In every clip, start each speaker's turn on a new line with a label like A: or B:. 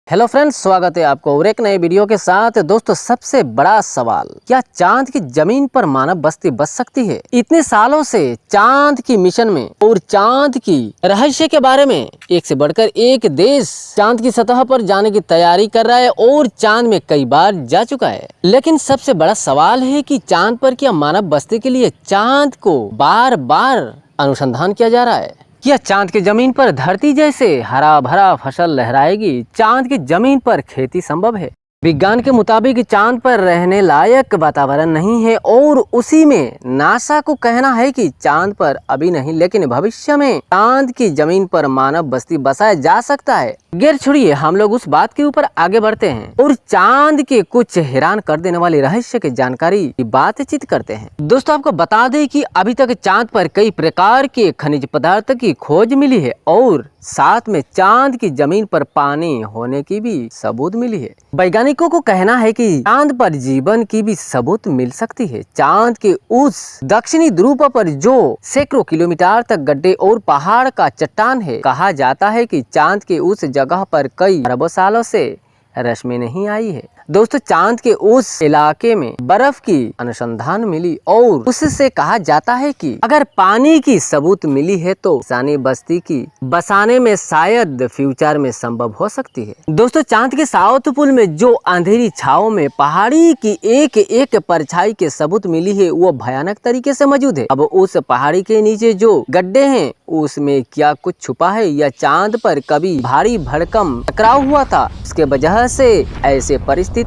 A: Hello friends, स्वागत है आपको और एक नए वीडियो के साथ। दोस्तों, सबसे बड़ा सवाल, क्या चांद की जमीन पर मानव बस्ती बस सकती है? इतने सालों से चांद की मिशन में और चांद की रहस्य के बारे में एक से बढ़कर एक देश चांद की सतह पर जाने की तैयारी कर रहा है और चांद में कई बार जा चुका है। लेकिन सबसे बड़ा सवाल है कि चांद पर क्या मानव बस्ती के लिए चांद को बार बार अनुसंधान किया जा रहा है? क्या चांद की जमीन पर धरती जैसे हरा भरा फसल लहराएगी? चांद की जमीन पर खेती संभव है? विज्ञान के मुताबिक चांद पर रहने लायक वातावरण नहीं है और उसी में नासा को कहना है कि चांद पर अभी नहीं, लेकिन भविष्य में चांद की जमीन पर मानव बस्ती बसाया जा सकता है। गैर छोड़िए, हम लोग उस बात के ऊपर आगे बढ़ते हैं और चांद के कुछ हैरान कर देने वाली रहस्य की जानकारी की बातचीत करते हैं। दोस्तों, आपको बता दें कि अभी तक चांद पर कई प्रकार के खनिज पदार्थ की खोज मिली है और साथ में चांद की जमीन पर पानी होने की भी सबूत मिली है। वैज्ञानिकों को कहना है कि चांद पर जीवन की भी सबूत मिल सकती है। चांद के उस दक्षिणी ध्रुव पर जो सैकड़ों किलोमीटर तक गड्ढे और पहाड़ का चट्टान है, कहा जाता है कि चांद के उस जगह पर कई अरबों सालों से रश्मि नहीं आई है। दोस्तों, चांद के उस इलाके में बर्फ की अनुसंधान मिली और उससे कहा जाता है कि अगर पानी की सबूत मिली है तो इंसानी बस्ती की बसाने में शायद फ्यूचर में संभव हो सकती है। दोस्तों, चांद के साउथ पोल में जो अंधेरी छाओं में पहाड़ी की एक एक परछाई के सबूत मिली है, वो भयानक तरीके से मौजूद है। अब उस पहाड़ी के नीचे जो गड्ढे हैं, उसमें क्या कुछ छुपा है या चांद पर कभी भारी भरकम टकराव हुआ था, उसके वजह से ऐसे परिस्थिति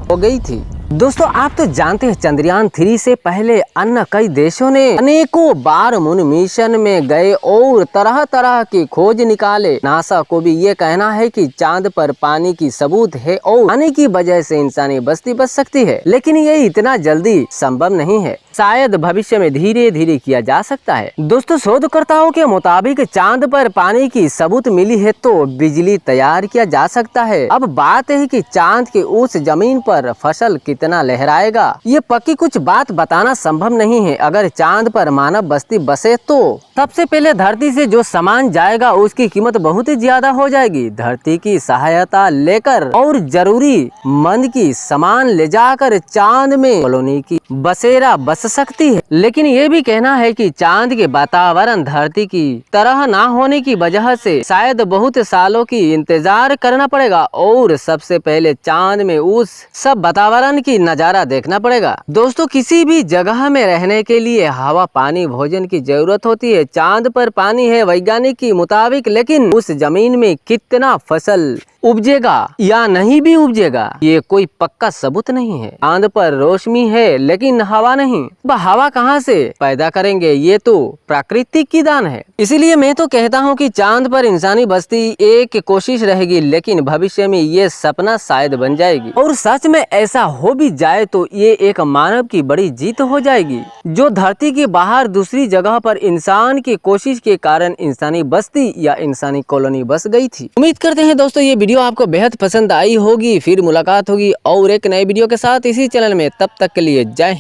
A: हो गई थी? दोस्तों, आप तो जानते हैं चंद्रयान 3 से पहले अन्य कई देशों ने अनेकों बार मून मिशन में गए और तरह तरह की खोज निकाले। नासा को भी ये कहना है कि चांद पर पानी की सबूत है और पानी की वजह से इंसानी बस्ती बच सकती है, लेकिन ये इतना जल्दी संभव नहीं है। शायद भविष्य में धीरे धीरे किया जा सकता है। दोस्तों, शोधकर्ताओं के मुताबिक चांद पर पानी की सबूत मिली है तो बिजली तैयार किया जा सकता है। अब बात है कि चांद के उस जमीन पर फसल कितना लहराएगा, ये पक्की कुछ बात बताना संभव नहीं है। अगर चांद पर मानव बस्ती बसे तो सबसे पहले धरती से जो सामान जाएगा उसकी कीमत बहुत ही ज्यादा हो जाएगी। धरती की सहायता लेकर और जरूरी मंद की सामान ले जाकर चांद में कॉलोनी की बसेरा बस सकती है। लेकिन ये भी कहना है कि चांद के वातावरण धरती की तरह ना होने की वजह से शायद बहुत सालों की इंतजार करना पड़ेगा और सबसे पहले चांद में उस सब वातावरण की नजारा देखना पड़ेगा। दोस्तों, किसी भी जगह में रहने के लिए हवा, पानी, भोजन की जरूरत होती है। चांद पर पानी है वैज्ञानिक के मुताबिक, लेकिन उस जमीन में कितना फसल उपजेगा या नहीं भी उपजेगा, ये कोई पक्का सबूत नहीं है। चांद पर रोशनी है लेकिन हवा नहीं, हवा कहाँ से पैदा करेंगे? ये तो प्राकृतिक की दान है। इसीलिए मैं तो कहता हूँ कि चांद पर इंसानी बस्ती एक कोशिश रहेगी, लेकिन भविष्य में ये सपना शायद बन जाएगी। और सच में ऐसा हो भी जाए तो ये एक मानव की बड़ी जीत हो जाएगी, जो धरती के बाहर दूसरी जगह पर इंसान की कोशिश के कारण इंसानी बस्ती या इंसानी कॉलोनी बस गई थी। उम्मीद करते हैं दोस्तों ये वीडियो आपको बेहद पसंद आई होगी। फिर मुलाकात होगी और एक नए वीडियो के साथ इसी चैनल में। तब तक के लिए जय हिंद।